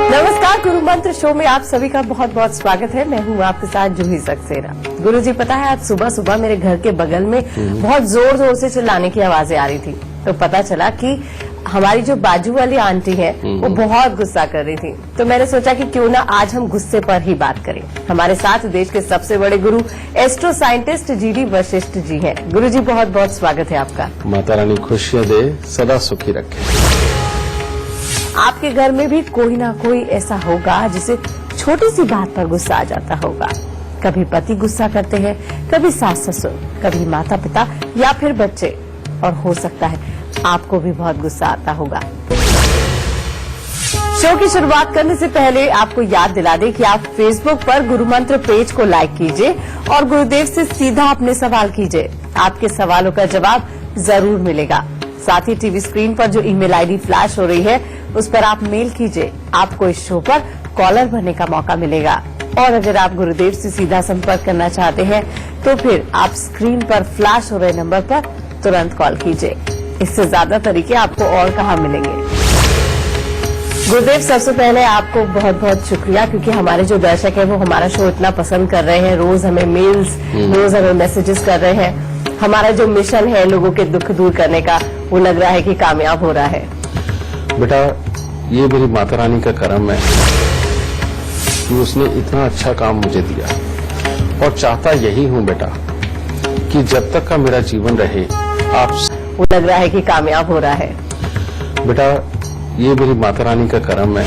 नमस्कार, गुरु मंत्र शो में आप सभी का बहुत बहुत स्वागत है। मैं हूँ आपके साथ जूही सक्सेना। गुरु जी, पता है आज सुबह सुबह मेरे घर के बगल में बहुत जोर जोर से चिल्लाने की आवाजें आ रही थी, तो पता चला कि हमारी जो बाजू वाली आंटी है वो बहुत गुस्सा कर रही थी। तो मैंने सोचा कि क्यों ना आज हम गुस्से पर ही बात करें। हमारे साथ देश के सबसे बड़े गुरु astro scientist GD Vashishtha ji हैं। गुरु जी, बहुत बहुत स्वागत है आपका। माता रानी खुशियां दे, सदा सुखी रखे। आपके घर में भी कोई ना कोई ऐसा होगा जिसे छोटी सी बात पर गुस्सा आ जाता होगा। कभी पति गुस्सा करते हैं, कभी सास ससुर, कभी माता पिता या फिर बच्चे, और हो सकता है आपको भी बहुत गुस्सा आता होगा। शो की शुरुआत करने से पहले आपको याद दिला दें कि आप फेसबुक पर गुरु मंत्र पेज को लाइक कीजिए और गुरुदेव से सीधा अपने सवाल कीजिए। आपके सवालों का जवाब जरूर मिलेगा। साथ ही टीवी स्क्रीन पर जो ईमेल आईडी फ्लैश हो रही है उस पर आप मेल कीजिए। आपको इस शो पर कॉलर बनने का मौका मिलेगा। और अगर आप गुरुदेव से सीधा संपर्क करना चाहते हैं तो फिर आप स्क्रीन पर फ्लैश हो रहे नंबर पर तुरंत कॉल कीजिए। इससे ज्यादा तरीके आपको और कहाँ मिलेंगे। गुरुदेव, सबसे पहले आपको बहुत बहुत शुक्रिया, क्योंकि हमारे जो दर्शक हैं वो हमारा शो इतना पसंद कर रहे हैं। रोज हमें मेल्स, रोज हमें मैसेजेस कर रहे हैं। हमारा जो मिशन है लोगों के दुख दूर करने का, वो लग रहा है कि कामयाब हो रहा है। बेटा, ये मेरी माता रानी का करम है कि उसने इतना अच्छा काम मुझे दिया, और चाहता यही हूँ बेटा कि जब तक का मेरा जीवन रहे आप। वो लग रहा है कि कामयाब हो रहा है। बेटा, ये मेरी माता रानी का करम है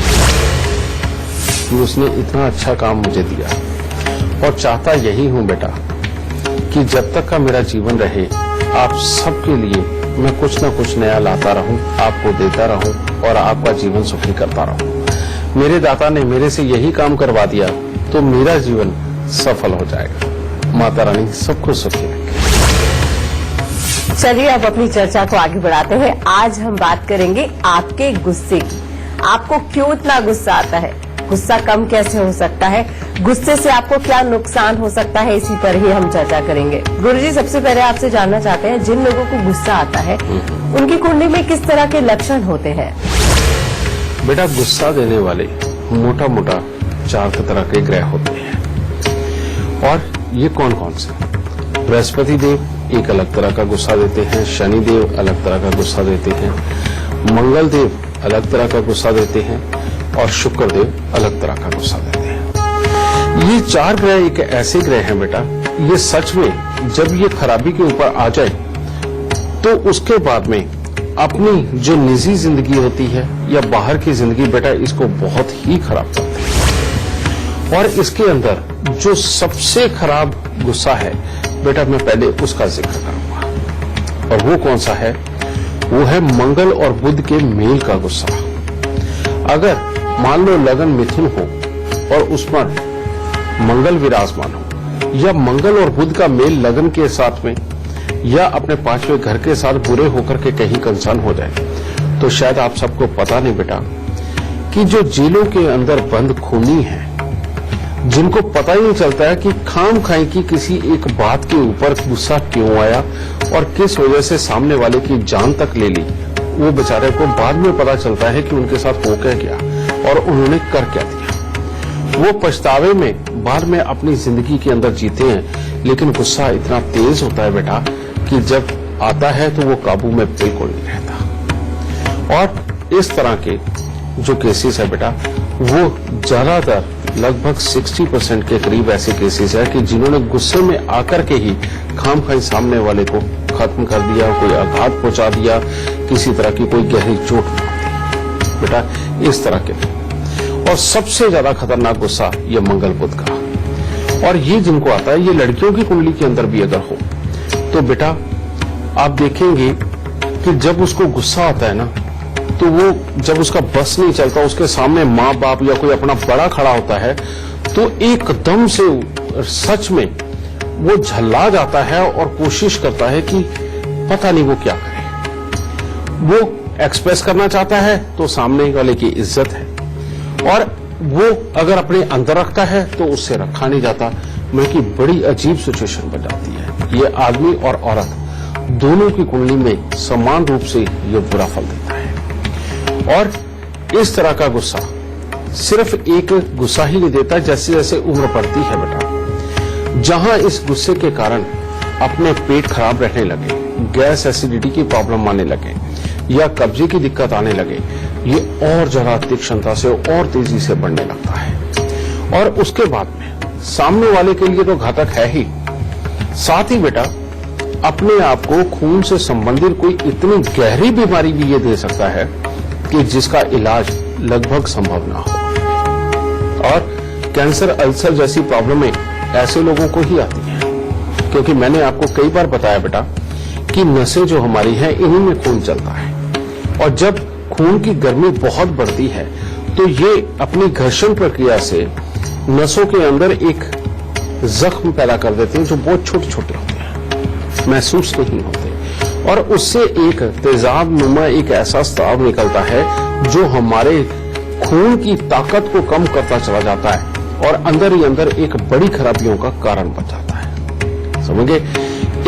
कि उसने इतना अच्छा काम मुझे दिया, और चाहता यही हूँ बेटा कि जब तक का मेरा जीवन रहे आप सबके लिए मैं कुछ न कुछ नया लाता रहूं, आपको देता रहूं और आपका जीवन सुखी करता रहूं। मेरे दाता ने मेरे से यही काम करवा दिया तो मेरा जीवन सफल हो जाएगा। माता रानी सबको सुखी रखे। चलिए अब अपनी चर्चा को आगे बढ़ाते हैं। आज हम बात करेंगे आपके गुस्से की। आपको क्यों इतना गुस्सा आता है? गुस्सा कम कैसे हो सकता है? गुस्से से आपको क्या नुकसान हो सकता है? इसी पर ही हम चर्चा करेंगे। गुरुजी, सबसे पहले आपसे जानना चाहते हैं, जिन लोगों को गुस्सा आता है उनकी कुंडली में किस तरह के लक्षण होते हैं? बेटा, गुस्सा देने वाले मोटा मोटा 4 तरह के ग्रह होते हैं। और ये कौन कौन से? बृहस्पति देव एक अलग तरह का गुस्सा देते हैं, शनि देव अलग तरह का गुस्सा देते हैं, मंगल देव अलग तरह का गुस्सा देते हैं, और शुक्र देव अलग तरह का गुस्सा देते हैं। ये 4 ग्रह एक ऐसे ग्रह हैं बेटा, ये सच में जब ये खराबी के ऊपर आ जाए तो उसके बाद में अपनी जो निजी जिंदगी होती है या बाहर की जिंदगी, बेटा इसको बहुत ही खराब करती है। और इसके अंदर जो सबसे खराब गुस्सा है बेटा, मैं पहले उसका जिक्र करूंगा, और वो कौन सा है? वो है मंगल और बुध के मेल का गुस्सा। अगर मान लो लगन मिथुन हो और उस पर मंगल विराजमान हो, या मंगल और बुध का मेल लगन के साथ में या अपने 5वें घर के साथ बुरे होकर के कहीं कंसर्न हो जाए, तो शायद आप सबको पता नहीं बेटा कि जो जेलों के अंदर बंद खूनी हैं, जिनको पता ही नहीं चलता है कि खाम खाई की किसी एक बात के ऊपर गुस्सा क्यों आया और किस वजह से सामने वाले की जान तक ले ली, वो बेचारे को बाद में पता चलता है कि उनके साथ हो क्या गया और उन्होंने कर क्या दिया। वो पछतावे में बाद में अपनी जिंदगी के अंदर जीते हैं। लेकिन गुस्सा इतना तेज होता है बेटा कि जब आता है तो वो काबू में बिल्कुल नहीं रहता। और इस तरह के जो केसेस है बेटा, वो ज्यादातर लगभग 60% के करीब ऐसे केसेस है कि जिन्होंने गुस्से में आकर के ही खाम खाई सामने वाले को खत्म कर दिया, कोई आघात पहुंचा दिया, किसी तरह की कोई गहरी चोट मार दी बेटा, इस तरह के। और सबसे ज्यादा खतरनाक गुस्सा ये मंगल बुध का। और ये जिनको आता है, ये लड़कियों की कुंडली के अंदर भी अगर हो तो बेटा आप देखेंगे कि जब उसको गुस्सा आता है ना, तो वो जब उसका बस नहीं चलता, उसके सामने माँ बाप या कोई अपना बड़ा खड़ा होता है तो एकदम से सच में वो झल्ला जाता है और कोशिश करता है कि पता नहीं वो क्या करे। वो एक्सप्रेस करना चाहता है तो सामने वाले की इज्जत है, और वो अगर अपने अंदर रखता है तो उससे रखा नहीं जाता। मैं कि बड़ी अजीब सिचुएशन बन जाती है। ये आदमी और औरत दोनों की कुंडली में समान रूप से ये बुरा फल देता है। और इस तरह का गुस्सा सिर्फ एक गुस्सा ही नहीं देता, जैसे जैसे उम्र बढ़ती है बेटा, जहां इस गुस्से के कारण अपने पेट खराब रहने लगे, गैस एसिडिटी की प्रॉब्लम आने लगे या कब्जे की दिक्कत आने लगे, ये और ज्यादा तीक्ष्णता से और तेजी से बढ़ने लगता है। और उसके बाद में सामने वाले के लिए तो घातक है ही, साथ ही बेटा अपने आप को खून से संबंधित कोई इतनी गहरी बीमारी भी ये दे सकता है कि जिसका इलाज लगभग संभव ना हो। और कैंसर, अल्सर जैसी प्रॉब्लमें ऐसे लोगों को ही आती हैं, क्योंकि मैंने आपको कई बार बताया बेटा कि नसें जो हमारी हैं इन्हीं में खून चलता है, और जब खून की गर्मी बहुत बढ़ती है तो ये अपनी घर्षण प्रक्रिया से नसों के अंदर एक जख्म पैदा कर देते हैं जो बहुत छोटे छोटे होते हैं, महसूस नहीं होते, और उससे एक तेजाब नुमा एक ऐसा स्राव निकलता है जो हमारे खून की ताकत को कम करता चला जाता है और अंदर ही अंदर एक बड़ी खराबियों का कारण बन जाता है। समझे?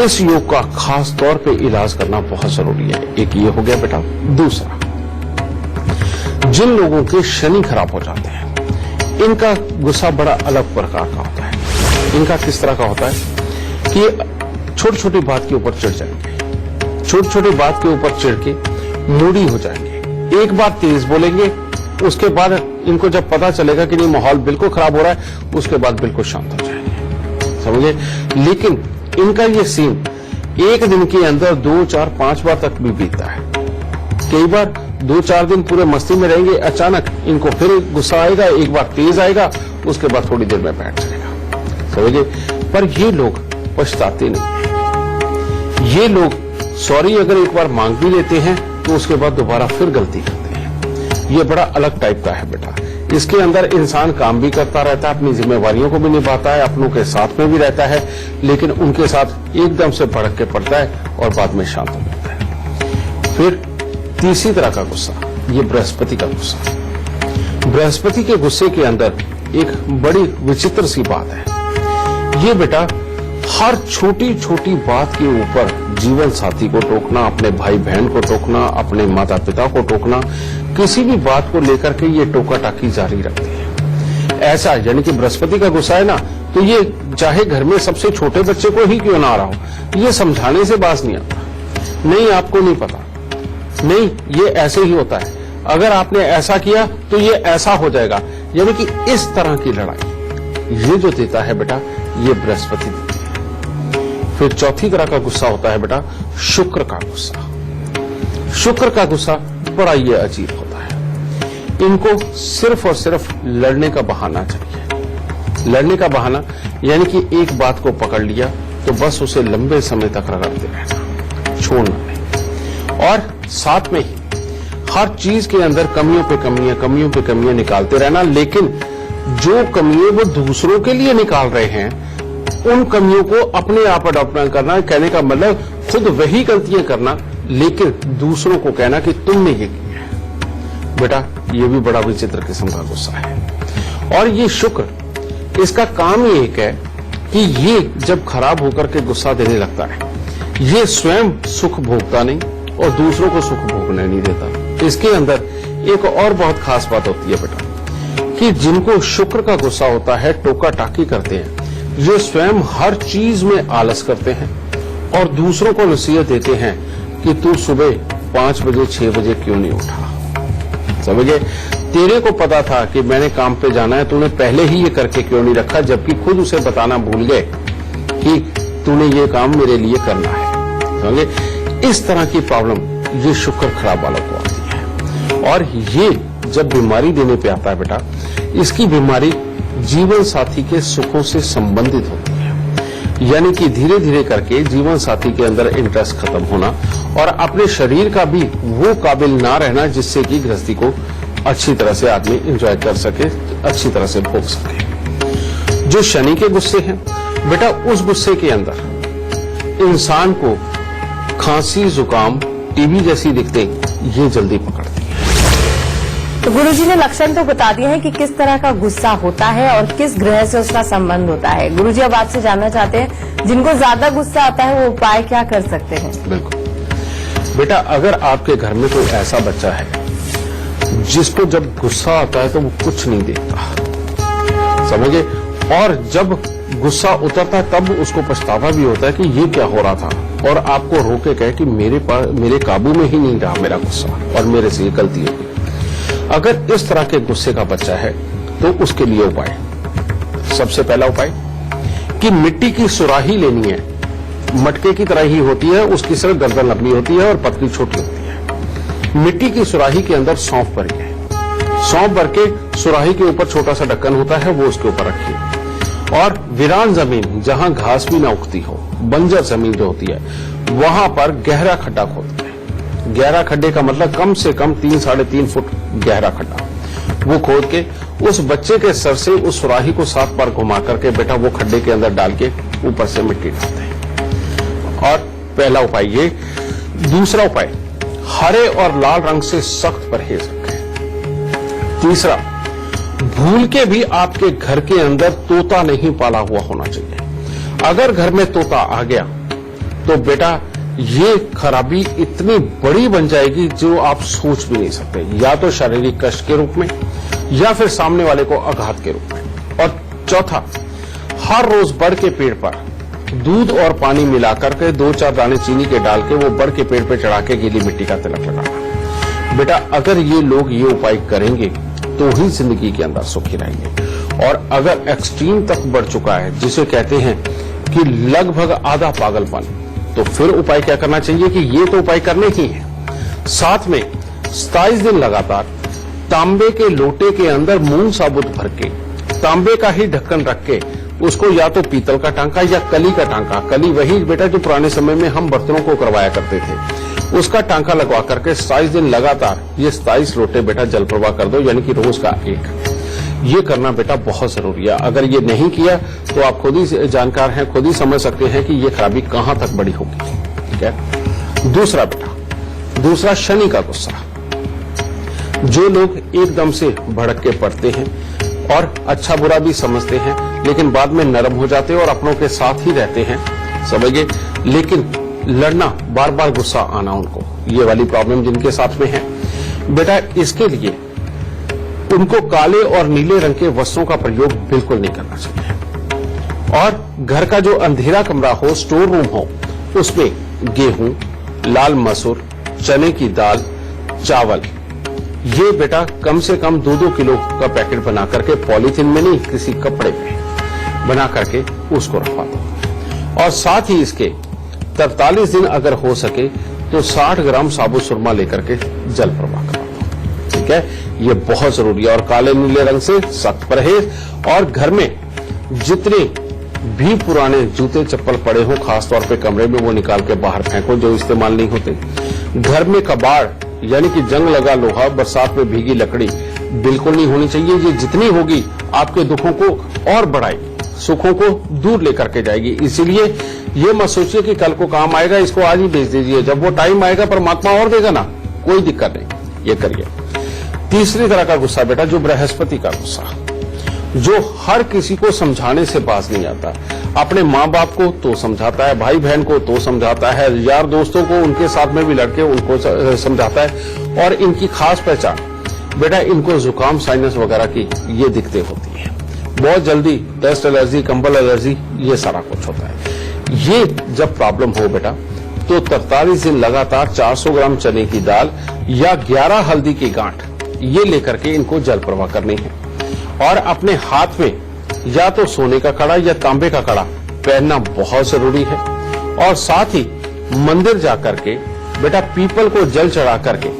इस योग का खास तौर पे इलाज करना बहुत जरूरी है। एक ये हो गया बेटा। दूसरा, जिन लोगों के शनि खराब हो जाते हैं, इनका गुस्सा बड़ा अलग प्रकार का होता है। इनका किस तरह का होता है कि छोटी छोटी बात के ऊपर चिढ़ जाएंगे, छोटी छोटी बात के ऊपर चिढ़ के मूडी हो जाएंगे, एक बार तेज बोलेंगे, उसके बाद इनको जब पता चलेगा कि नहीं माहौल बिल्कुल खराब हो रहा है, उसके बाद बिल्कुल शांत हो जाएंगे। समझे? लेकिन इनका ये सीन एक दिन के अंदर 2, 4, 5 बार तक भी बीतता है। कई बार 2-4 दिन पूरे मस्ती में रहेंगे, अचानक इनको फिर गुस्सा आएगा, एक बार तेज आएगा, उसके बाद थोड़ी देर में बैठ जाएगा। समझे? पर ये लोग पछताते नहीं हैं। ये लोग सॉरी अगर एक बार मांग भी लेते हैं तो उसके बाद दोबारा फिर गलती करते हैं। ये बड़ा अलग टाइप का है बेटा। इसके अंदर इंसान काम भी करता रहता है, अपनी जिम्मेवारियों को भी निभाता है, अपनों के साथ में भी रहता है, लेकिन उनके साथ एकदम से भड़क के पड़ता है और बाद में शांत हो जाता है। फिर तीसरी तरह का गुस्सा, ये बृहस्पति का गुस्सा। बृहस्पति के गुस्से के अंदर एक बड़ी विचित्र सी बात है। ये बेटा हर छोटी छोटी बात के ऊपर जीवन साथी को टोकना, अपने भाई बहन को टोकना, अपने माता पिता को टोकना, किसी भी बात को लेकर के ये टोका टाकी जारी रखते हैं। ऐसा यानी कि बृहस्पति का गुस्सा है ना, तो ये चाहे घर में सबसे छोटे बच्चे को ही क्यों ना आ रहा हो, ये समझाने से बात नहीं आता। नहीं, आपको नहीं पता, नहीं ये ऐसे ही होता है, अगर आपने ऐसा किया तो ये ऐसा हो जाएगा, यानी कि इस तरह की लड़ाई ये जो देता है बेटा, ये बृहस्पति देती है। फिर चौथी तरह का गुस्सा होता है बेटा शुक्र का गुस्सा। शुक्र का गुस्सा बड़ा ये अजीब होता है। इनको सिर्फ और सिर्फ लड़ने का बहाना चाहिए। लड़ने का बहाना यानी कि एक बात को पकड़ लिया तो बस उसे लंबे समय तक रगड़ते रहना, छोड़ना नहीं, और साथ में ही हर चीज के अंदर कमियों पे कमियां निकालते रहना। लेकिन जो कमियां वो दूसरों के लिए निकाल रहे हैं, उन कमियों को अपने आप अडॉप्ट न करना। कहने का मतलब खुद वही गलतियां करना, लेकिन दूसरों को कहना कि तुमने ये किया है। बेटा ये भी बड़ा विचित्र किस्म का गुस्सा है। और ये शुक्र, इसका काम ही एक है कि ये जब खराब होकर के गुस्सा देने लगता है, ये स्वयं सुख भोगता नहीं और दूसरों को सुख भोगने नहीं देता। इसके अंदर एक और बहुत खास बात होती है बेटा कि जिनको शुक्र का गुस्सा होता है, टोका टाकी करते हैं, ये स्वयं हर चीज में आलस करते हैं और दूसरों को नसीहत देते हैं कि तू सुबह 5 बजे 6 बजे क्यों नहीं उठा। समझे? तेरे को पता था कि मैंने काम पे जाना है, तूने पहले ही ये करके क्यों नहीं रखा, जबकि खुद उसे बताना भूल गए कि तूने ये काम मेरे लिए करना है। समझे? इस तरह की प्रॉब्लम ये शुक्र खराब वालों को आती है। और ये जब बीमारी देने पे आता है बेटा, इसकी बीमारी जीवन साथी के सुखों से संबंधित होती है। यानी कि धीरे धीरे करके जीवन साथी के अंदर इंटरेस्ट खत्म होना और अपने शरीर का भी वो काबिल ना रहना जिससे कि गृहस्थी को अच्छी तरह से आदमी एंजॉय कर सके, अच्छी तरह से भोग सके। जो शनि के गुस्से हैं बेटा, उस गुस्से के अंदर इंसान को खांसी, जुकाम, टीबी जैसी दिक्कतें ये जल्दी पकड़ती है। तो गुरुजी ने लक्षण तो बता दिए हैं कि किस तरह का गुस्सा होता है और किस ग्रह से उसका संबंध होता है। गुरुजी अब आपसे जानना चाहते हैं जिनको ज्यादा गुस्सा आता है वो उपाय क्या कर सकते हैं। बिल्कुल बेटा, अगर आपके घर में कोई ऐसा बच्चा है जिसको जब गुस्सा आता है तो वो कुछ नहीं देखता, समझे, और जब गुस्सा उतरता है तब उसको पछतावा भी होता है कि ये क्या हो रहा था, और आपको रोके कहे कि मेरे काबू में ही नहीं रहा मेरा गुस्सा और मेरे से ये गलती हो गई। अगर इस तरह के गुस्से का बच्चा है तो उसके लिए उपाय, सबसे पहला उपाय कि मिट्टी की सुराही लेनी है। मटके की तरह ही होती है, उसकी सिर्फ गर्दन लंबी होती है और पतली छोटी होती है। मिट्टी की सुराही के अंदर सौंफ भरिए, सौंफ भर के सुराही के ऊपर छोटा सा ढक्कन होता है वो उसके ऊपर रखिए, और वीरान जमीन जहां घास भी ना उगती हो, बंजर जमीन जो होती है वहां पर गहरा खड्डा खोदते हैं। गहरा खड्डे का मतलब कम से कम 3-3.5 फुट गहरा खड्डा, वो खोद के उस बच्चे के सर से उस सुराही को 7 बार घुमा करके बेटा वो खड्डे के अंदर डाल के ऊपर से मिट्टी डालते हैं। और पहला उपाय ये। दूसरा उपाय, हरे और लाल रंग से सख्त परहेज रखें। तीसरा, भूल के भी आपके घर के अंदर तोता नहीं पाला हुआ होना चाहिए। अगर घर में तोता आ गया तो बेटा ये खराबी इतनी बड़ी बन जाएगी जो आप सोच भी नहीं सकते, या तो शारीरिक कष्ट के रूप में या फिर सामने वाले को आघात के रूप में। और चौथा, हर रोज बड़ के पेड़ पर दूध और पानी मिलाकर के 2-4 दाने चीनी के डाल के वो बड़ के पेड़ पे चढ़ा के गीली मिट्टी का तिलक लगाना। बेटा अगर ये लोग ये उपाय करेंगे तो ही जिंदगी के अंदर सुखी रहेंगे। और अगर एक्सट्रीम तक बढ़ चुका है, जिसे कहते हैं कि लगभग आधा पागलपन, तो फिर उपाय क्या करना चाहिए कि ये तो उपाय करने ही है, साथ में 27 दिन लगातार तांबे के लोटे के अंदर मूंग साबुत भर के तांबे का ही ढक्कन रख के उसको या तो पीतल का टांका या कली का टांका, कली वही बेटा जो पुराने समय में हम बर्तनों को करवाया करते थे, उसका टांका लगवा करके 27 दिन लगातार ये 27 लोटे बेटा जल प्रवाह कर दो, यानी कि रोज का एक। ये करना बेटा बहुत जरूरी है। अगर ये नहीं किया तो आप खुद ही जानकार हैं, खुद ही समझ सकते हैं कि ये खराबी कहां तक बड़ी होगी। ठीक है। दूसरा बेटा, दूसरा शनि का गुस्सा। जो लोग एकदम से भड़क के पड़ते हैं और अच्छा बुरा भी समझते हैं लेकिन बाद में नरम हो जाते हैं और अपनों के साथ ही रहते हैं, समझिए, लेकिन लड़ना, बार बार गुस्सा आना, उनको ये वाली प्रॉब्लम जिनके साथ में है बेटा, इसके लिए उनको काले और नीले रंग के वस्त्रों का प्रयोग बिल्कुल नहीं करना चाहिए। और घर का जो अंधेरा कमरा हो, स्टोर रूम हो, उसमें गेहूं, लाल मसूर, चने की दाल, चावल, ये बेटा कम से कम 2-2 किलो का पैकेट बना करके, पॉलीथीन में नहीं, किसी कपड़े पे बना करके उसको रखवा दो। और साथ ही इसके 43 दिन अगर हो सके तो 60 ग्राम साबुत सुरमा लेकर के जल प्रवाह करवा दो। ठीक है, ये बहुत जरूरी है। और काले नीले रंग से सख्त परहेज। और घर में जितने भी पुराने जूते चप्पल पड़े हो, खासतौर पे कमरे में, वो निकाल के बाहर फेंको जो इस्तेमाल नहीं होते। घर में कबाड़ यानी कि जंग लगा लोहा, बरसात में भीगी लकड़ी बिल्कुल नहीं होनी चाहिए। ये जितनी होगी आपके दुखों को और बढ़ाएगी, सुखों को दूर लेकर के जाएगी। इसीलिए ये मत सोचिए कि कल को काम आएगा, इसको आज ही बेच दीजिए, जब वो टाइम आएगा परमात्मा और देगा ना, कोई दिक्कत नहीं, ये करिए। तीसरी तरह का गुस्सा बेटा, जो बृहस्पति का गुस्सा, जो हर किसी को समझाने से बाज नहीं आता। अपने माँ बाप को तो समझाता है, भाई बहन को तो समझाता है, यार दोस्तों को, उनके साथ में भी लड़के उनको समझाता है। और इनकी खास पहचान बेटा, इनको जुकाम, साइनस वगैरह की ये दिक्कतें होती है। बहुत जल्दी डस्ट एलर्जी, कंबल एलर्जी, ये सारा कुछ होता है। ये जब प्रॉब्लम हो बेटा तो 43 दिन लगातार 400 ग्राम चने की दाल या 11 हल्दी की गांठ ये लेकर के इनको जल प्रवाह करनी है। और अपने हाथ में या तो सोने का कड़ा या तांबे का कड़ा पहनना बहुत जरूरी है। और साथ ही मंदिर जाकर के बेटा पीपल को जल चढ़ा करके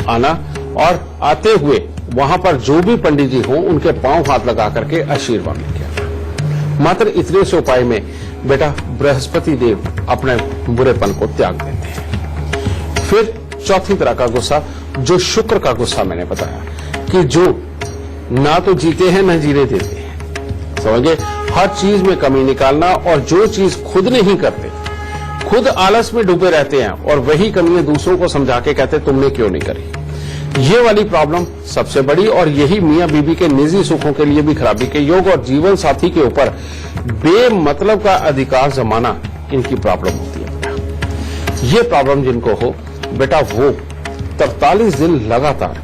आना, और आते हुए वहां पर जो भी पंडित जी हों उनके पांव हाथ लगा करके आशीर्वाद लेके आना। मात्र इतने से उपाय में बेटा बृहस्पति देव अपने बुरेपन को त्याग देते हैं। फिर चौथी तरह का गुस्सा, जो शुक्र का गुस्सा मैंने बताया, कि जो ना तो जीते हैं ना जीने देते हैं, समझे, हर चीज में कमी निकालना। और जो चीज खुद नहीं करते, खुद आलस में डूबे रहते हैं और वही कमियां दूसरों को समझा के कहते तुमने क्यों नहीं करी। ये वाली प्रॉब्लम सबसे बड़ी, और यही मियां बीबी के निजी सुखों के लिए भी खराबी के योग और जीवन साथी के ऊपर बेमतलब का अधिकार जमाना इनकी प्रॉब्लम होती है। ये प्रॉब्लम जिनको हो बेटा, वो 43 दिन लगातार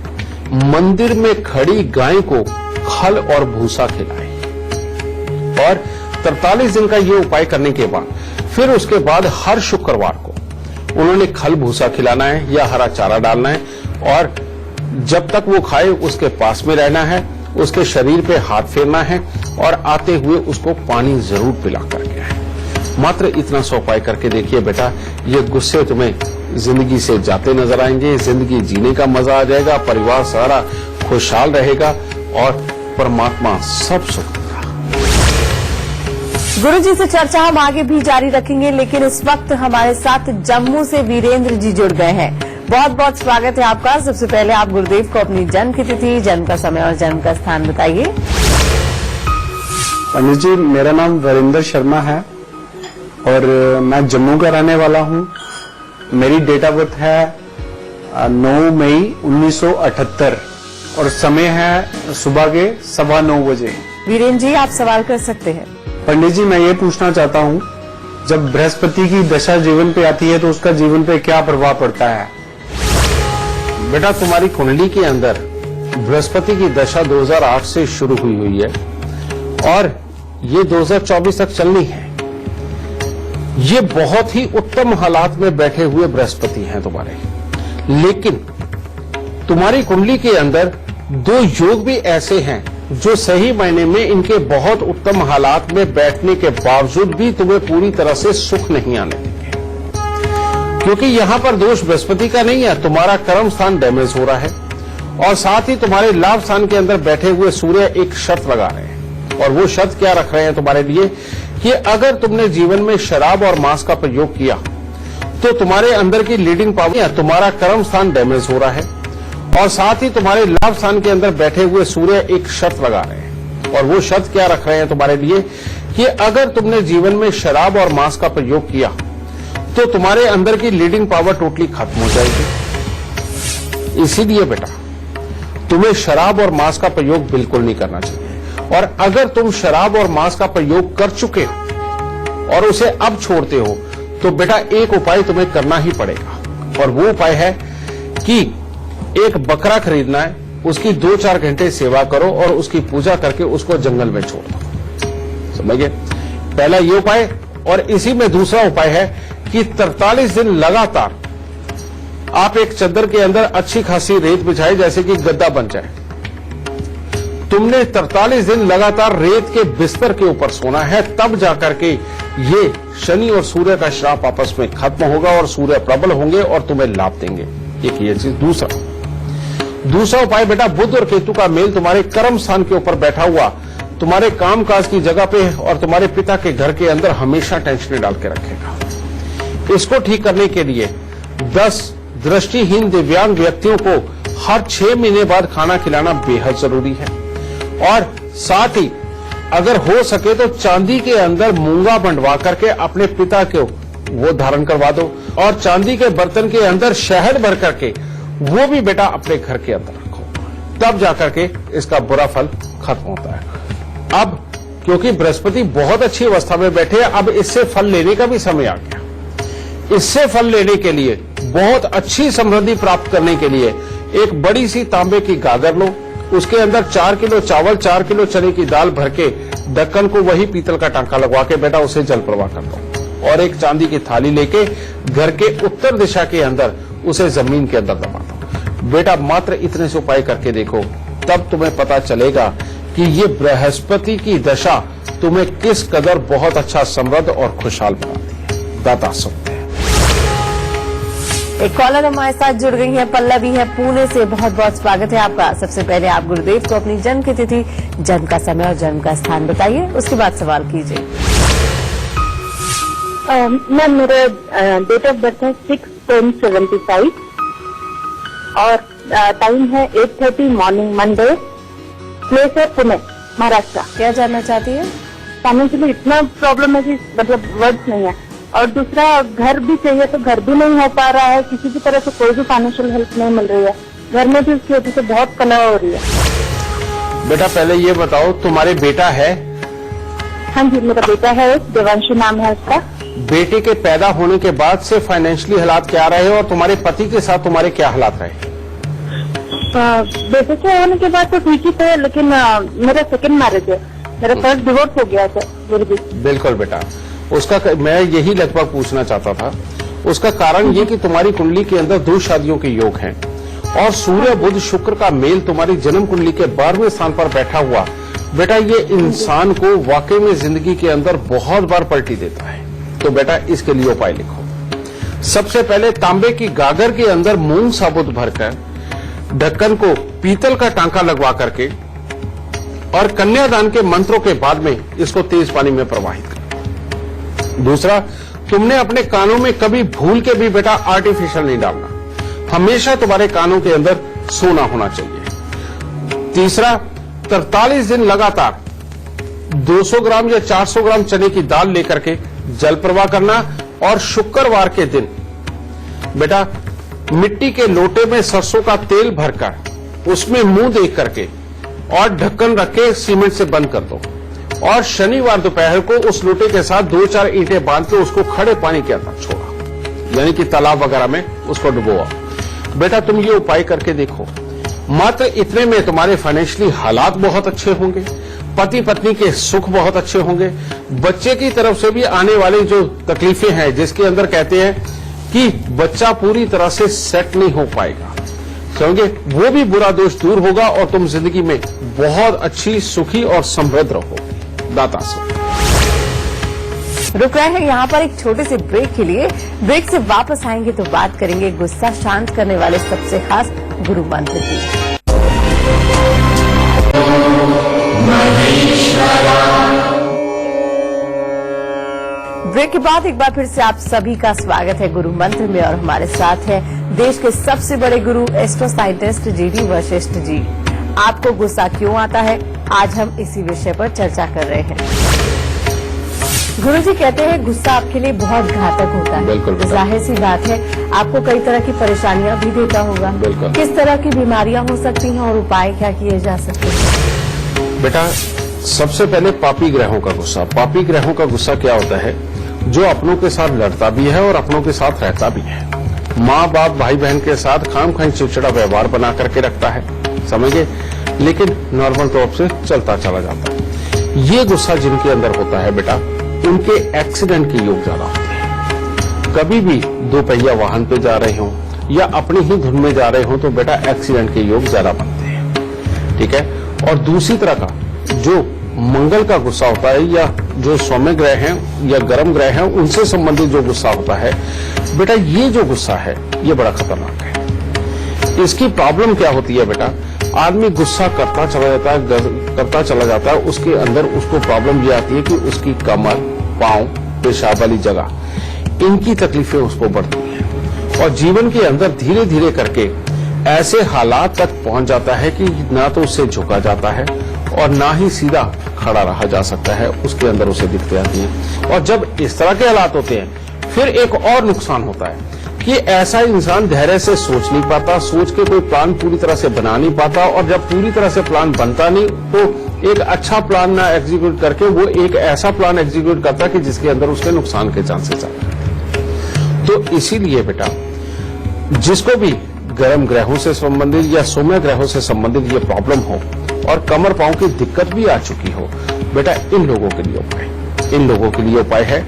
मंदिर में खड़ी गाय को खल और भूसा खिलाए, और 43 दिन का ये उपाय करने के बाद फिर उसके बाद हर शुक्रवार को उन्होंने खल भूसा खिलाना है या हरा चारा डालना है, और जब तक वो खाए उसके पास में रहना है, उसके शरीर पे हाथ फेरना है, और आते हुए उसको पानी जरूर पिला करके आए। मात्र इतना सा उपाय करके देखिए बेटा, ये गुस्से तुम्हें जिंदगी से जाते नजर आएंगे, जिंदगी जीने का मजा आ जाएगा, परिवार सारा खुशहाल रहेगा और परमात्मा सब सुख देगा। गुरुजी से चर्चा हम आगे भी जारी रखेंगे, लेकिन इस वक्त हमारे साथ जम्मू से वीरेंद्र जी जुड़ गए हैं। बहुत बहुत स्वागत है आपका। सबसे पहले आप गुरुदेव को अपनी जन्म की तिथि, जन्म का समय और जन्म का स्थान बताइए। पंडित जी, मेरा नाम वीरेंद्र शर्मा है और मैं जम्मू का रहने वाला हूँ। मेरी डेट ऑफ बर्थ है 9 मई 1978 और समय है सुबह के 9:15 बजे। वीरेंद्र जी, आप सवाल कर सकते हैं। पंडित जी, मैं ये पूछना चाहता हूँ, जब बृहस्पति की दशा जीवन पे आती है तो उसका जीवन पे क्या प्रभाव पड़ता है? बेटा, तुम्हारी कुंडली के अंदर बृहस्पति की दशा 2008 से शुरू हुई है और ये 2024 तक चलनी है। ये बहुत ही उत्तम हालात में बैठे हुए बृहस्पति हैं तुम्हारे, लेकिन तुम्हारी कुंडली के अंदर 2 योग भी ऐसे हैं जो सही मायने में इनके बहुत उत्तम हालात में बैठने के बावजूद भी तुम्हें पूरी तरह से सुख नहीं आने देंगे, क्योंकि यहां पर दोष बृहस्पति का नहीं है, तुम्हारा कर्म स्थान डैमेज हो रहा है, और साथ ही तुम्हारे लाभ स्थान के अंदर बैठे हुए सूर्य एक शर्त लगा रहे हैं। और वो शर्त क्या रख रहे हैं तुम्हारे लिए कि अगर तुमने जीवन में शराब और मांस का प्रयोग किया तो तुम्हारे अंदर की लीडिंग पावर, तुम्हारा कर्म स्थान डैमेज हो रहा है, और साथ ही तुम्हारे लाभ स्थान के अंदर बैठे हुए सूर्य एक शर्त लगा रहे हैं। और वो शर्त क्या रख रहे हैं तुम्हारे लिए कि अगर तुमने जीवन में शराब और मांस का प्रयोग किया तो तुम्हारे अंदर की लीडिंग पावर टोटली खत्म हो जाएगी। इसीलिए बेटा, तुम्हें शराब और मांस का प्रयोग बिल्कुल नहीं करना चाहिए, और अगर तुम शराब और मांस का प्रयोग कर चुके हो और उसे अब छोड़ते हो तो बेटा एक उपाय तुम्हें करना ही पड़ेगा, और वो उपाय है कि एक बकरा खरीदना है, उसकी 2-4 घंटे सेवा करो और उसकी पूजा करके उसको जंगल में छोड़ दो। समझ गए? पहला ये उपाय। और इसी में दूसरा उपाय है कि 43 दिन लगातार आप एक चद्दर के अंदर अच्छी खासी रेत बिछाए, जैसे कि गद्दा बन जाए। तुमने 43 दिन लगातार रेत के बिस्तर के ऊपर सोना है, तब जाकर के ये शनि और सूर्य का श्राप आपस में खत्म होगा और सूर्य प्रबल होंगे और तुम्हें लाभ देंगे। एक ये चीज। दूसरा उपाय बेटा, बुध और केतु का मेल तुम्हारे कर्म स्थान के ऊपर बैठा हुआ तुम्हारे कामकाज की जगह पे और तुम्हारे पिता के घर के अंदर हमेशा टेंशन डाल के रखेगा। इसको ठीक करने के लिए 10 दृष्टिहीन दिव्यांग व्यक्तियों को हर 6 महीने बाद खाना खिलाना बेहद जरूरी है, और साथ ही अगर हो सके तो चांदी के अंदर मूंगा बंटवा करके अपने पिता को वो धारण करवा दो, और चांदी के बर्तन के अंदर शहद भर करके वो भी बेटा अपने घर के अंदर रखो, तब जाकर के इसका बुरा फल खत्म होता है। अब क्योंकि बृहस्पति बहुत अच्छी अवस्था में बैठे, अब इससे फल लेने का भी समय आ गया। इससे फल लेने के लिए, बहुत अच्छी समृद्धि प्राप्त करने के लिए एक बड़ी सी तांबे की गागर लो, उसके अंदर 4 किलो चावल, 4 किलो चने की दाल भर के ढक्कन को वही पीतल का टांका लगवा के बेटा उसे जल प्रवाह कर दो, और एक चांदी की थाली लेके घर के उत्तर दिशा के अंदर उसे जमीन के अंदर दबा दो। बेटा मात्र इतने से उपाय करके देखो, तब तुम्हें पता चलेगा कि ये बृहस्पति की दशा तुम्हें किस कदर बहुत अच्छा समृद्ध और खुशहाल बनाती है। दाता सुनते हैं। एक कॉलर हमारे साथ जुड़ गई है, पल्लवी है पुणे से। बहुत बहुत स्वागत है आपका। सबसे पहले आप गुरुदेव को अपनी जन्म की तिथि, जन्म का समय और जन्म का स्थान बताइए, उसके बाद सवाल कीजिए। मैम, मेरा डेट ऑफ बर्थ है 6/10/75 और टाइम है 8:30 मॉर्निंग, मंडे। प्लेस है पुणे, महाराष्ट्र। क्या जानना चाहती है? फाइनेंशियली इतना प्रॉब्लम है कि मतलब वर्ड्स नहीं है, और दूसरा घर भी चाहिए तो घर भी नहीं हो पा रहा है, किसी भी तरह से कोई भी फाइनेंशियल हेल्प नहीं मिल रही है। घर में भी उसकी वजह से बहुत तनाव हो रही है। बेटा पहले ये बताओ, तुम्हारे बेटा है? हाँ जी, मेरा बेटा है, देवांशु नाम है उसका। बेटे के पैदा होने के बाद से फाइनेंशियली हालात क्या रहे और तुम्हारे पति के साथ तुम्हारे क्या हालात रहे? बेटे के होने के बाद तो ठीक ही थे, लेकिन मेरा सेकंड मैरिज है, मेरा फर्स्ट डिवोर्स हो गया था मेरे भी। बिल्कुल बेटा, उसका मैं यही लगभग पूछना चाहता था। उसका कारण ये कि तुम्हारी कुंडली के अंदर 2 शादियों के योग हैं और सूर्य बुध शुक्र का मेल तुम्हारी जन्म कुंडली के 12वें स्थान पर बैठा हुआ। बेटा ये इंसान को वाकई में जिंदगी के अंदर बहुत बार पलटी देता है। तो बेटा इसके लिए उपाय लिखो। सबसे पहले तांबे की गागर के अंदर मूंग साबुत भरकर ढक्कन को पीतल का टांका लगवा करके और कन्यादान के मंत्रों के बाद में इसको तेज पानी में प्रवाहित करो। दूसरा, तुमने अपने कानों में कभी भूल के भी बेटा आर्टिफिशियल नहीं डालना, हमेशा तुम्हारे कानों के अंदर सोना होना चाहिए। तीसरा, 43 दिन लगातार 200 ग्राम या 400 ग्राम चने की दाल लेकर के जल प्रवाह करना और शुक्रवार के दिन बेटा मिट्टी के लोटे में सरसों का तेल भरकर उसमें मुंह देख करके और ढक्कन रख के सीमेंट से बंद कर दो और शनिवार दोपहर को उस लोटे के साथ 2-4 ईंटें बांध के उसको खड़े पानी के अंदर छोड़ा, यानी कि तालाब वगैरह में उसको डुबोआ। बेटा तुम ये उपाय करके देखो, मात्र इतने में तुम्हारे फाइनेंशियली हालात बहुत अच्छे होंगे, पति पत्नी के सुख बहुत अच्छे होंगे, बच्चे की तरफ से भी आने वाली जो तकलीफें हैं जिसके अंदर कहते हैं कि बच्चा पूरी तरह से सेट नहीं हो पाएगा, समझे, वो भी बुरा दोष दूर होगा और तुम जिंदगी में बहुत अच्छी सुखी और समृद्ध रहो। दाता से रुक रहे हैं यहाँ पर एक छोटे से ब्रेक के लिए। ब्रेक से वापस आएंगे तो बात करेंगे गुस्सा शांत करने वाले सबसे खास गुरु मंत्र की। ब्रेक के बाद एक बार फिर से आप सभी का स्वागत है गुरु मंत्र में और हमारे साथ है देश के सबसे बड़े गुरु astro scientist GD Vashishtha ji. आपको गुस्सा क्यों आता है, आज हम इसी विषय पर चर्चा कर रहे हैं। गुरु जी कहते हैं गुस्सा आपके लिए बहुत घातक होता है। बिल्कुल। जाहिर सी बात है आपको कई तरह की परेशानियां भी देता होगा। बिल्कुल। किस तरह की बीमारियां हो सकती हैं और उपाय क्या किए जा सकते हैं? बेटा सबसे पहले पापी ग्रहों का गुस्सा। पापी ग्रहों का गुस्सा क्या होता है, जो अपनों के साथ लड़ता भी है और अपनों के साथ रहता भी है। माँ बाप भाई बहन के साथ खाम-खाई चिड़चिड़ा व्यवहार बना करके रखता है, समझे, लेकिन नॉर्मल तौर से चलता चला जाता है। ये गुस्सा जिनके अंदर होता है बेटा, उनके एक्सीडेंट के योग ज्यादा होते हैं। कभी भी 2 पहिया वाहन पे जा रहे हो या अपनी ही धुन में जा रहे हो तो बेटा एक्सीडेंट के योग ज्यादा बनते हैं, ठीक है। और दूसरी तरह का जो मंगल का गुस्सा होता है या जो सौम्य ग्रह हैं या गर्म ग्रह हैं उनसे संबंधित जो गुस्सा होता है बेटा, ये जो गुस्सा है ये बड़ा खतरनाक है। इसकी प्रॉब्लम क्या होती है बेटा, आदमी गुस्सा करता चला जाता है, उसके अंदर उसको प्रॉब्लम ये आती है कि उसकी कमर, पांव, पेशाब वाली जगह इनकी तकलीफें उसको बढ़ती हैं और जीवन के अंदर धीरे धीरे करके ऐसे हालात तक पहुंच जाता है कि ना तो उससे झुका जाता है और ना ही सीधा खड़ा रहा जा सकता है, उसके अंदर उसे दिक्कतें आती हैं। और जब इस तरह के हालात होते हैं फिर एक और नुकसान होता है कि ऐसा इंसान धैर्य से सोच नहीं पाता, सोच के कोई प्लान पूरी तरह से बना नहीं पाता और जब पूरी तरह से प्लान बनता नहीं तो एक अच्छा प्लान ना एग्जीक्यूट करके वो एक ऐसा प्लान एग्जीक्यूट करता कि जिसके अंदर उसके नुकसान के चांसेस आते हैं। तो इसीलिए बेटा जिसको भी गर्म ग्रहों से संबंधित या सौम्य ग्रहों से संबंधित ये प्रॉब्लम हो और कमर पांव की दिक्कत भी आ चुकी हो बेटा, इन लोगों के लिए उपाय है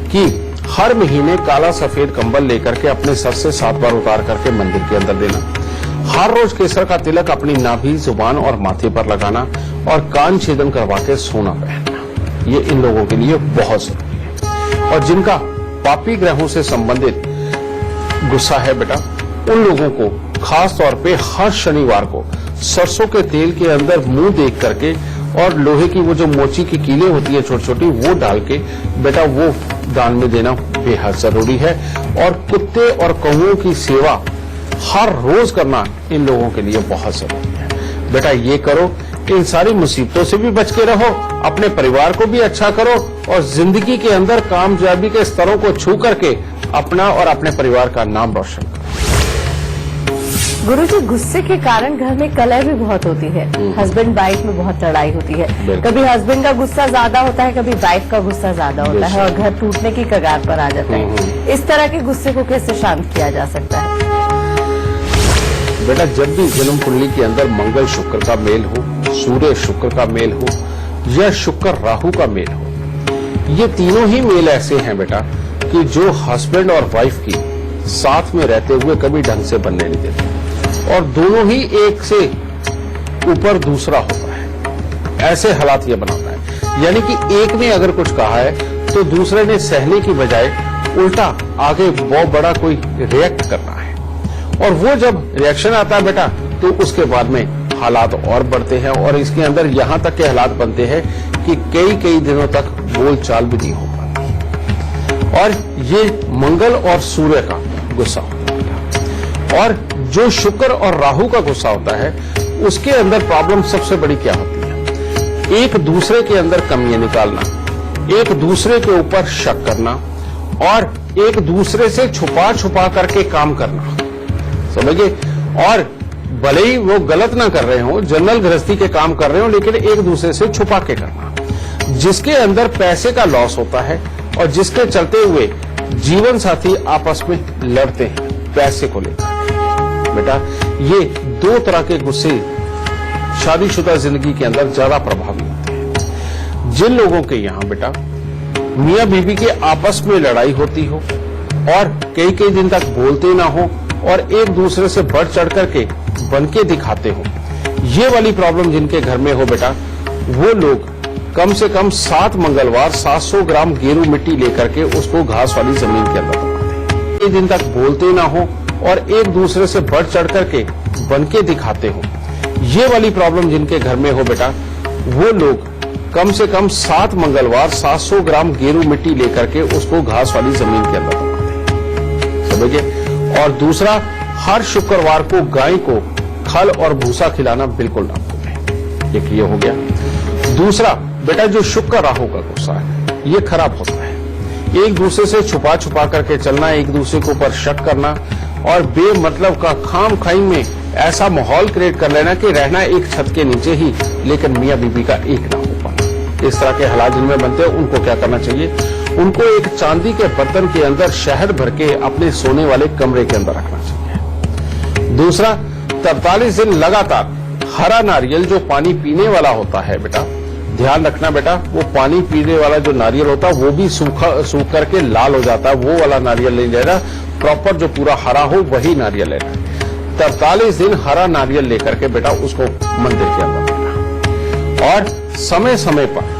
कि हर महीने काला सफेद कंबल लेकर के अपने सर से 7 बार उतार करके मंदिर के अंदर देना। हर रोज केसर का तिलक अपनी नाभि, जुबान और माथे पर लगाना और कान छेदन करवा के सोना पहनना, ये इन लोगों के लिए बहुत जरूरी है। और जिनका पापी ग्रहों से संबंधित गुस्सा है बेटा, उन लोगों को खास तौर पे हर शनिवार को सरसों के तेल के अंदर मुंह देख करके और लोहे की वो जो मोची की कीलें होती है छोटी छोटी, वो डाल के बेटा वो दान में देना बेहद जरूरी है। और कुत्ते और कौओं की सेवा हर रोज करना इन लोगों के लिए बहुत जरूरी है। बेटा ये करो, इन सारी मुसीबतों से भी बच के रहो, अपने परिवार को भी अच्छा करो और जिंदगी के अंदर कामयाबी के स्तरों को छू करके अपना और अपने परिवार का नाम रोशन करो। गुरुजी, गुस्से के कारण घर में कलह भी बहुत होती है। हस्बैंड वाइफ में बहुत लड़ाई होती है। बिल्कुल। कभी हस्बैंड का गुस्सा ज्यादा होता है, कभी वाइफ का गुस्सा ज्यादा होता है और घर टूटने की कगार पर आ जाता है। इस तरह के गुस्से को कैसे शांत किया जा सकता है? बेटा, जब भी जन्म कुंडली के अंदर मंगल शुक्र का मेल हो, सूर्य शुक्र का मेल हो या शुक्र राहु का मेल हो, ये तीनों ही मेल ऐसे हैं बेटा कि जो हस्बैंड और वाइफ की साथ में रहते हुए कभी ढंग से बनने नहीं देते और दोनों ही एक से ऊपर दूसरा होता है। ऐसे हालात ये बनाता है, यानी कि एक ने अगर कुछ कहा है तो दूसरे ने सहने की बजाय उल्टा आगे बहुत बड़ा कोई रिएक्ट करना है और वो जब रिएक्शन आता है बेटा तो उसके बाद में हालात और बढ़ते हैं और इसके अंदर यहां तक के हालात बनते हैं कि कई कई दिनों तक बोलचाल भी नहीं हो पाती। और ये मंगल और सूर्य का गुस्सा होता है और जो शुक्र और राहु का गुस्सा होता है उसके अंदर प्रॉब्लम सबसे बड़ी क्या होती है? एक दूसरे के अंदर कमियां निकालना, एक दूसरे के ऊपर शक करना और एक दूसरे से छुपा छुपा करके काम करना, समझिए। और भले ही वो गलत ना कर रहे हो, जनरल गृहस्थी के काम कर रहे हो, लेकिन एक दूसरे से छुपा के करना, जिसके अंदर पैसे का लॉस होता है और जिसके चलते हुए जीवन साथी आपस में लड़ते हैं पैसे को लेकर। बेटा, ये दो तरह के गुस्से शादीशुदा जिंदगी के अंदर ज्यादा प्रभावी होते हैं। जिन लोगों के यहां बेटा मियां बीवी के आपस में लड़ाई होती हो और कई कई दिन तक बोलते ना हो और एक दूसरे से बढ़ चढ़ करके बन के दिखाते हो, ये वाली प्रॉब्लम जिनके घर में हो बेटा, वो लोग कम से कम 7 मंगलवार 700 ग्राम गेरू मिट्टी लेकर के उसको घास वाली जमीन के अंदर लगाते हैं। कई दिन तक बोलते ना हो और एक दूसरे से बढ़ चढ़ करके बन के दिखाते हो, ये वाली प्रॉब्लम जिनके घर में हो बेटा, वो लोग कम से कम 7 मंगलवार 700 ग्राम गेरू मिट्टी लेकर के उसको घास वाली जमीन के अंदर लगाते हैं, समझिए। और दूसरा, हर शुक्रवार को गाय को खल और भूसा खिलाना बिल्कुल ना भूलें। ये क्लियर हो गया। दूसरा बेटा, जो शुक्र राहु का गुस्सा है ये खराब होता है। एक दूसरे से छुपा छुपा करके चलना, एक दूसरे के ऊपर शक करना और बेमतलब का खाम खाई में ऐसा माहौल क्रिएट कर लेना कि रहना एक छत के नीचे ही लेकिन मियां बीबी का एक ना हो पाना। इस तरह के हालात जिनमें बनते हैं उनको क्या करना चाहिए? उनको एक चांदी के बर्तन के अंदर शहद भर के अपने सोने वाले कमरे के अंदर रखना चाहिए। दूसरा, 43 दिन लगातार हरा नारियल जो पानी पीने वाला होता है बेटा, ध्यान रखना बेटा, वो पानी पीने वाला जो नारियल होता है वो भी सूख करके लाल हो जाता है, वो वाला नारियल नहीं लेना, प्रॉपर जो पूरा हरा हो वही नारियल लेना है। 43 दिन हरा नारियल लेकर के बेटा उसको मंदिर के अंदर रखना और समय समय पर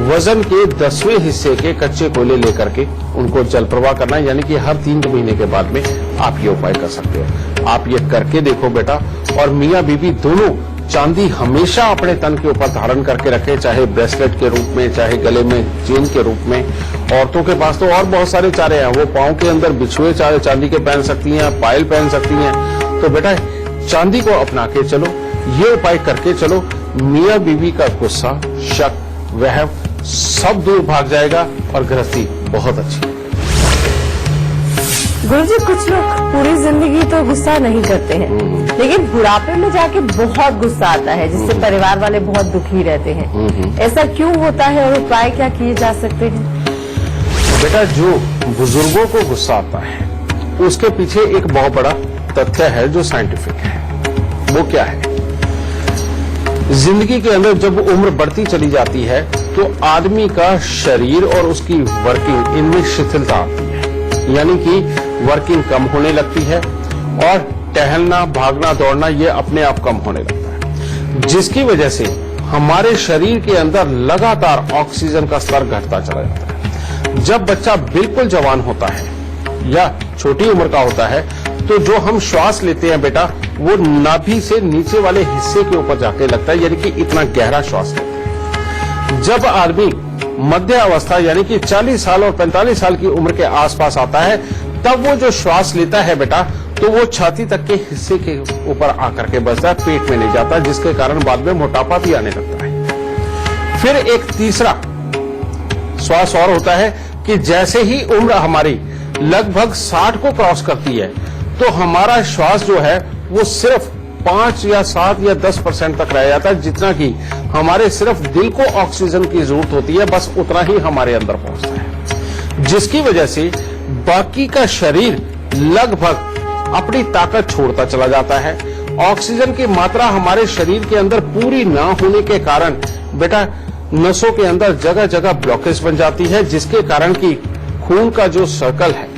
वजन के 10वें हिस्से के कच्चे कोयले लेकर के उनको जल प्रवाह करना, यानी कि हर 3 महीने के बाद में आप ये उपाय कर सकते हो। आप ये करके देखो बेटा। और मियां बीबी दोनों चांदी हमेशा अपने तन के ऊपर धारण करके रखें, चाहे ब्रेसलेट के रूप में, चाहे गले में चेन के रूप में। औरतों के पास तो और बहुत सारे चारे हैं, वो पांव के अंदर बिछुए चांदी के पहन सकती हैं, पायल पहन सकती हैं। तो बेटा चांदी को अपना के चलो, ये उपाय करके चलो, मियां बीवी का गुस्सा, शक, वहम सब दूर भाग जाएगा और गृहस्थी बहुत अच्छी। गुरुजी, कुछ लोग पूरी जिंदगी तो गुस्सा नहीं करते हैं, लेकिन बुढ़ापे में जाके बहुत गुस्सा आता है जिससे परिवार वाले बहुत दुखी रहते हैं। ऐसा क्यों होता है और उपाय क्या किए जा सकते हैं? बेटा, जो बुजुर्गों को गुस्सा आता है उसके पीछे एक बहुत बड़ा तथ्य है जो साइंटिफिक है। वो क्या है? जिंदगी के अंदर जब उम्र बढ़ती चली जाती है तो आदमी का शरीर और उसकी वर्किंग इनमें शिथिलता आती है, यानी कि वर्किंग कम होने लगती है और टहलना, भागना, दौड़ना ये अपने आप कम होने लगता है, जिसकी वजह से हमारे शरीर के अंदर लगातार ऑक्सीजन का स्तर घटता चला जाता है। जब बच्चा बिल्कुल जवान होता है या छोटी उम्र का होता है तो जो हम श्वास लेते हैं बेटा, वो नाभि से नीचे वाले हिस्से के ऊपर जाके लगता है, यानी कि इतना गहरा श्वास लेते हैं। जब आदमी मध्य अवस्था यानी कि 40 साल और 45 साल की उम्र के आसपास आता है, तब वो जो श्वास लेता है बेटा, तो वो छाती तक के हिस्से के ऊपर आकर के बसता है, पेट में नहीं जाता, जिसके कारण बाद में मोटापा भी आने लगता है। फिर एक तीसरा श्वास और होता है कि जैसे ही उम्र हमारी लगभग 60 को क्रॉस करती है तो हमारा श्वास जो है वो सिर्फ 5 या 7 या 10% तक रह जाता है, जितना कि हमारे सिर्फ दिल को ऑक्सीजन की जरूरत होती है, बस उतना ही हमारे अंदर पहुंचता है, जिसकी वजह से बाकी का शरीर लगभग अपनी ताकत छोड़ता चला जाता है। ऑक्सीजन की मात्रा हमारे शरीर के अंदर पूरी ना होने के कारण बेटा नसों के अंदर जगह जगह ब्लॉकेज बन जाती है, जिसके कारण कि खून का जो सर्कल है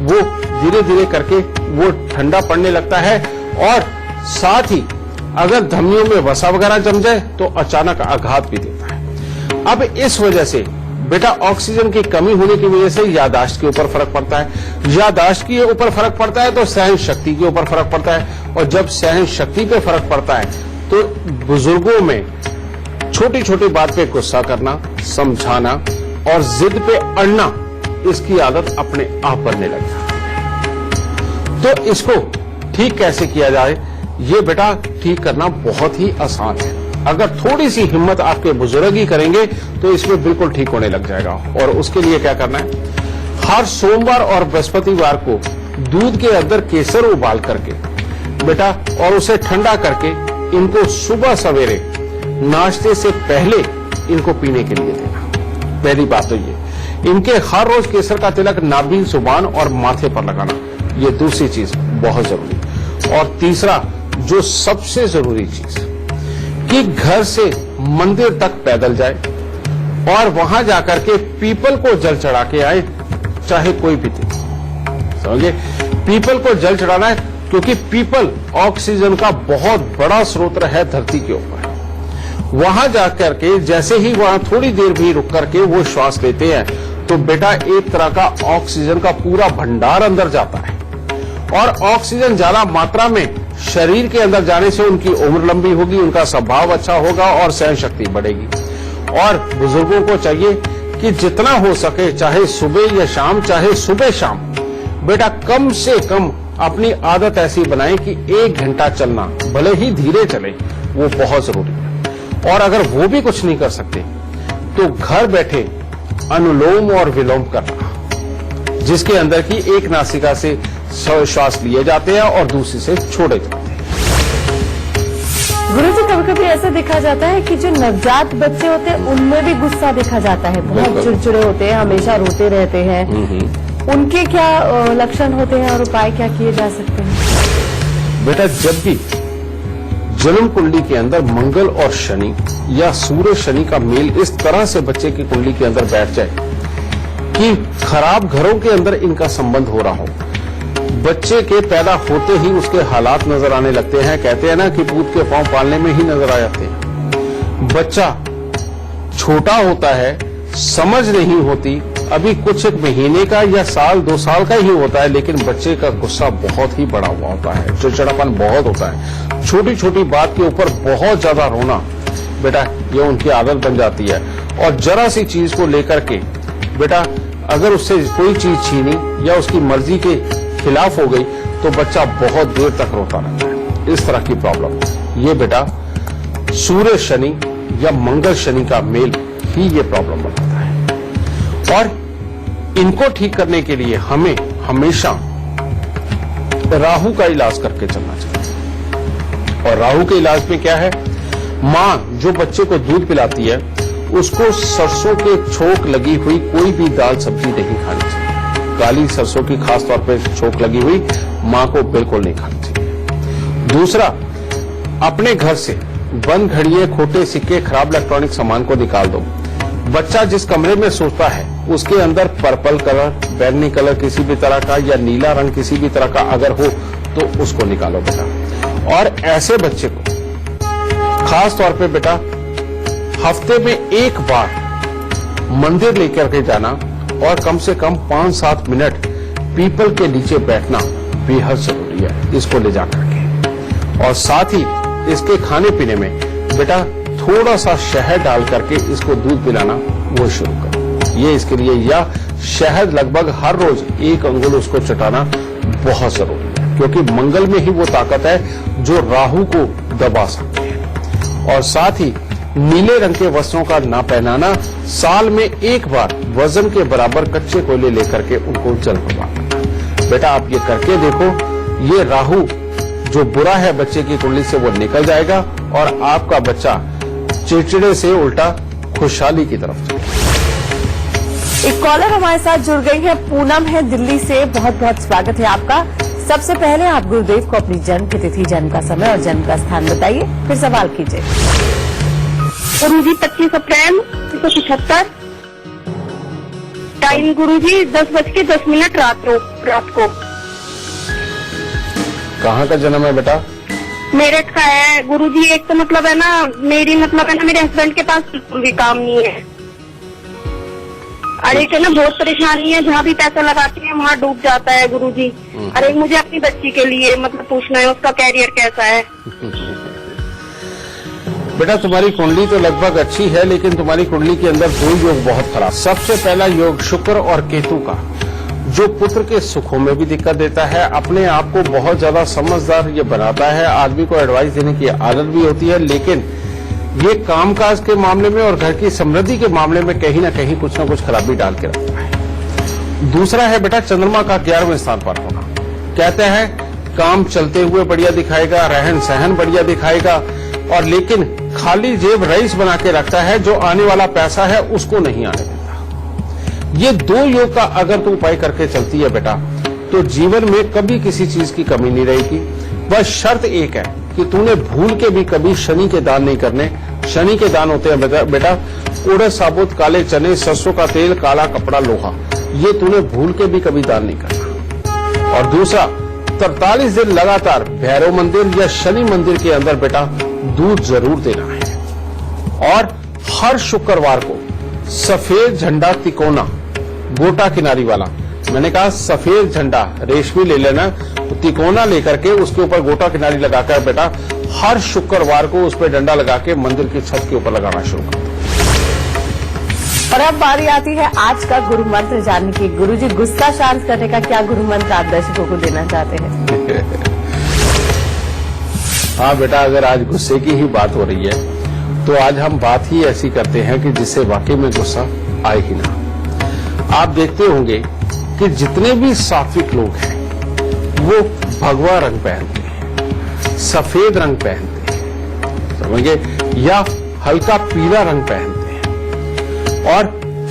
वो धीरे धीरे करके वो ठंडा पड़ने लगता है, और साथ ही अगर धमनियों में वसा वगैरह जम जाए तो अचानक आघात भी देता है। अब इस वजह से बेटा ऑक्सीजन की कमी होने की वजह से याददाश्त के ऊपर फर्क पड़ता है, याददाश्त के ऊपर फर्क पड़ता है तो सहन शक्ति के ऊपर फर्क पड़ता है, और जब सहन शक्ति पे फर्क पड़ता है तो बुजुर्गों में छोटी छोटी बात पे गुस्सा करना, समझाना और जिद पे अड़ना, इसकी आदत अपने आप बनने लगता है। तो इसको ठीक कैसे किया जाए, ये बेटा ठीक करना बहुत ही आसान है। अगर थोड़ी सी हिम्मत आपके बुजुर्ग ही करेंगे तो इसमें बिल्कुल ठीक होने लग जाएगा। और उसके लिए क्या करना है, हर सोमवार और बृहस्पतिवार को दूध के अंदर केसर उबाल करके बेटा और उसे ठंडा करके इनको सुबह सवेरे नाश्ते से पहले इनको पीने के लिए देना। पहली बात तो ये, इनके हर रोज केसर का तिलक नाभि, जुबान और माथे पर लगाना, ये दूसरी चीज बहुत जरूरी। और तीसरा जो सबसे जरूरी चीज कि घर से मंदिर तक पैदल जाए और वहां जाकर के पीपल को जल चढ़ा के आए, चाहे कोई भी दिन। समझे, पीपल को जल चढ़ाना है क्योंकि पीपल ऑक्सीजन का बहुत बड़ा स्रोत है धरती के ऊपर। वहां जाकर के जैसे ही वहां थोड़ी देर भी रुक करके वो श्वास लेते हैं तो बेटा एक तरह का ऑक्सीजन का पूरा भंडार अंदर जाता है, और ऑक्सीजन ज्यादा मात्रा में शरीर के अंदर जाने से उनकी उम्र लंबी होगी, उनका स्वभाव अच्छा होगा और सहन शक्ति बढ़ेगी। और बुजुर्गों को चाहिए कि जितना हो सके, चाहे सुबह या शाम, चाहे सुबह शाम, बेटा कम से कम अपनी आदत ऐसी बनाएं कि 1 घंटा चलना, भले ही धीरे चले, वो बहुत जरूरी है। और अगर वो भी कुछ नहीं कर सकते तो घर बैठे अनुलोम और विलोम करना, जिसके अंदर की एक नासिका से श्वास लिए जाते हैं और दूसरी से छोड़े जाते हैं। गुरुजी, कभी कभी ऐसा देखा जाता है कि जो नवजात बच्चे होते हैं उनमें भी गुस्सा देखा जाता है, बहुत चिड़चिड़े होते हैं, हमेशा रोते रहते हैं। उनके क्या लक्षण होते हैं और उपाय क्या किए जा सकते हैं? बेटा जब भी जन्म कुंडली के अंदर मंगल और शनि या सूर्य शनि का मेल इस तरह से बच्चे की कुंडली के अंदर बैठ जाए कि खराब घरों के अंदर इनका संबंध हो रहा हो, बच्चे के पैदा होते ही उसके हालात नजर आने लगते हैं। कहते हैं ना कि पूत के पांव पालने में ही नजर आ जाते हैं। बच्चा छोटा होता है, समझ नहीं होती, अभी कुछ एक महीने का या साल 2 साल का ही होता है, लेकिन बच्चे का गुस्सा बहुत ही बड़ा हुआ होता है, चिड़चिड़ापन बहुत होता है, छोटी छोटी बात के ऊपर बहुत ज्यादा रोना, बेटा ये उनकी आदत बन जाती है। और जरा सी चीज को लेकर के बेटा अगर उससे कोई चीज छीनी या उसकी मर्जी के खिलाफ हो गई तो बच्चा बहुत देर तक रोता रहता है। इस तरह की प्रॉब्लम ये बेटा सूर्य शनि या मंगल शनि का मेल ही ये प्रॉब्लम बनाता है। और इनको ठीक करने के लिए हमें हमेशा राहु का इलाज करके चलना चाहिए। और राहु के इलाज में क्या है, मां जो बच्चे को दूध पिलाती है उसको सरसों के छोक लगी हुई कोई भी दाल सब्जी नहीं खानी चाहिए। काली सरसों की खास तौर पे छोक लगी हुई मां को बिल्कुल नहीं खानी चाहिए। दूसरा, अपने घर से बंद घड़िए, खोटे सिक्के, खराब इलेक्ट्रॉनिक सामान को निकाल दो। बच्चा जिस कमरे में सोता है उसके अंदर पर्पल कलर, बैंगनी कलर किसी भी तरह का या नीला रंग किसी भी तरह का अगर हो तो उसको निकालो बेटा। और ऐसे बच्चे को खास तौर पे बेटा हफ्ते में 1 बार मंदिर लेकर के जाना और कम से कम 5-7 मिनट पीपल के नीचे बैठना बेहद जरूरी है, इसको ले जाकर के। और साथ ही इसके खाने पीने में बेटा थोड़ा सा शहद डाल करके इसको दूध पिलाना वो शुरू करो। ये इसके लिए, या शहद लगभग हर रोज 1 अंगुल उसको चटाना बहुत जरूरी है, क्योंकि मंगल में ही वो ताकत है जो राहु को दबा सकती है। और साथ ही नीले रंग के वस्त्रों का ना पहनाना, साल में 1 बार वजन के बराबर कच्चे कोयले लेकर के उनको जल भरवाना। बेटा आप ये करके देखो, ये राहु जो बुरा है बच्चे की कुंडली से वो निकल जाएगा और आपका बच्चा चिड़चिड़े से उल्टा खुशहाली की तरफ जाएगा। एक कॉलर हमारे साथ जुड़ गई है, पूनम है दिल्ली से। बहुत बहुत स्वागत है आपका। सबसे पहले आप गुरुदेव को अपनी जन्म की तिथि, जन्म का समय और जन्म का स्थान बताइए, फिर सवाल कीजिए। गुरुजी 25 अप्रैल 1975। टाइम गुरुजी 10:10 रात को। कहाँ का जन्म है बेटा? मेरठ का है गुरुजी। एक तो मतलब है ना मेरे हस्बैंड के पास बिल्कुल भी काम नहीं है। और एक है ना बहुत परेशानी है, जहाँ भी पैसा लगाती है वहाँ डूब जाता है गुरुजी। और एक मुझे अपनी बच्ची के लिए मतलब पूछना है, उसका कैरियर कैसा है। बेटा तुम्हारी कुंडली तो लगभग अच्छी है, लेकिन तुम्हारी कुंडली के अंदर दो योग बहुत खराब। सबसे पहला योग शुक्र और केतु का, जो पुत्र के सुखों में भी दिक्कत देता है, अपने आप को बहुत ज्यादा समझदार ये बनाता है, आदमी को एडवाइस देने की आदत भी होती है, लेकिन ये कामकाज के मामले में और घर की समृद्धि के मामले में कहीं ना कहीं कुछ ना कुछ खराबी डाल के रखता है। दूसरा है बेटा चंद्रमा का 11वें स्थान पर होना। कहते हैं काम चलते हुए बढ़िया दिखाएगा, रहन सहन बढ़िया दिखाएगा, और लेकिन खाली जेब रईस बना के रखता है, जो आने वाला पैसा है उसको नहीं आने देता। ये दो योग का अगर तू उपाय करके चलती है बेटा, तो जीवन में कभी किसी चीज की कमी नहीं रहेगी। बस शर्त एक है कि तूने भूल के भी कभी शनि के दान नहीं करने। शनि के दान होते हैं बेटा उड़द साबुत, काले चने, सरसों का तेल, काला कपड़ा, लोहा। ये तूने भूल के भी कभी दान नहीं करना। और दूसरा 43 दिन लगातार भैरव मंदिर या शनि मंदिर के अंदर बेटा दूध जरूर देना है। और हर शुक्रवार को सफेद झंडा तिकोना, गोटा किनारी वाला, मैंने कहा सफेद झंडा रेशमी ले लेना, तिकोना लेकर के उसके ऊपर गोटा किनारी लगाकर बेटा हर शुक्रवार को उस पर डंडा लगा के मंदिर की छत के ऊपर लगाना शुरू कर। और अब बारी आती है आज का गुरु मंत्र जानने की। गुरुजी गुस्सा शांत करने का क्या गुरु मंत्र आप दर्शकों को देना चाहते हैं? हाँ बेटा, अगर आज गुस्से की ही बात हो रही है तो आज हम बात ही ऐसी करते हैं कि जिससे वाकई में गुस्सा आए ही ना। आप देखते होंगे कि जितने भी सात्विक लोग हैं वो भगवा रंग पहनते हैं, सफेद रंग पहनते हैं, समझिए, या हल्का पीला रंग पहनते हैं। और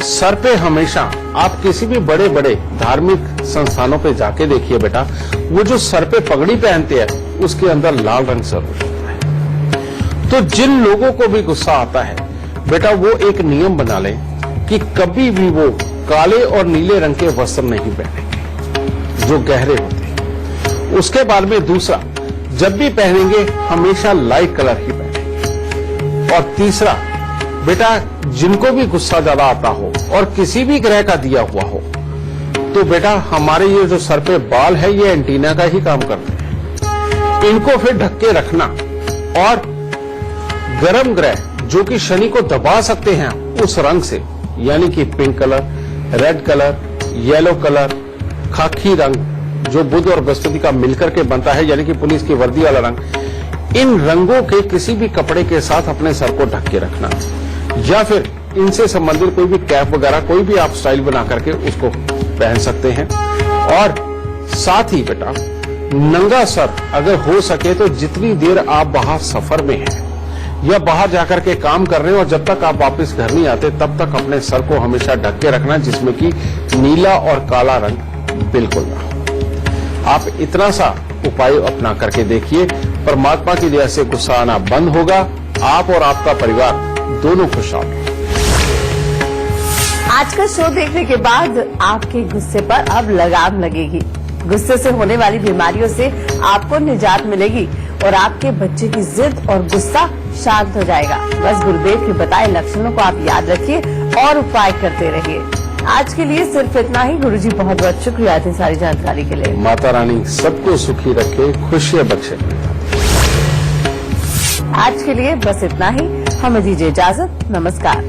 सर पे हमेशा आप किसी भी बड़े बड़े धार्मिक संस्थानों पे जाके देखिए बेटा, वो जो सर पे पगड़ी पहनते हैं उसके अंदर लाल रंग जरूर होता है। तो जिन लोगों को भी गुस्सा आता है बेटा, वो एक नियम बना लें कि कभी भी वो काले और नीले रंग के वस्त्र नहीं पहनेंगे जो गहरे होते हैं। उसके बाद में दूसरा, जब भी पहनेंगे हमेशा लाइट कलर ही पहनेंगे। और तीसरा बेटा, जिनको भी गुस्सा ज्यादा आता हो और किसी भी ग्रह का दिया हुआ हो, तो बेटा हमारे ये जो सर पे बाल है ये एंटीना का ही काम करते हैं। इनको फिर ढक के रखना। और गर्म ग्रह जो कि शनि को दबा सकते हैं उस रंग से, यानी कि pink colour, red colour, yellow colour, खाकी रंग जो बुध और बृहस्पति का मिलकर के बनता है, यानी कि पुलिस की वर्दी वाला रंग, इन रंगों के किसी भी कपड़े के साथ अपने सर को ढक के रखना। या फिर इनसे संबंधित कोई भी कैप वगैरह कोई भी आप स्टाइल बना करके उसको पहन सकते हैं। और साथ ही बेटा नंगा सर अगर हो सके तो जितनी देर आप बाहर सफर में हैं या बाहर जाकर के काम कर रहे हैं और जब तक आप वापस घर नहीं आते तब तक अपने सर को हमेशा ढक के रखना, जिसमें कि नीला और काला रंग बिल्कुल ना हो। आप इतना सा उपाय अपना करके देखिए, परमात्मा की दया से गुस्सा आना बंद होगा, आप और आपका परिवार दोनों खुशहाल। आज का शो देखने के बाद आपके गुस्से पर अब लगाम लगेगी। गुस्से से होने वाली बीमारियों से आपको निजात मिलेगी और आपके बच्चे की जिद और गुस्सा शांत हो जाएगा। बस गुरुदेव के बताए लक्षणों को आप याद रखिए और उपाय करते रहिए। आज के लिए सिर्फ इतना ही। गुरुजी बहुत बहुत शुक्रिया इतनी सारी जानकारी के लिए। माता रानी सबको सुखी रखे, खुशियां बख्शे। आज के लिए बस इतना ही। हमें दीजिए इजाजत। नमस्कार।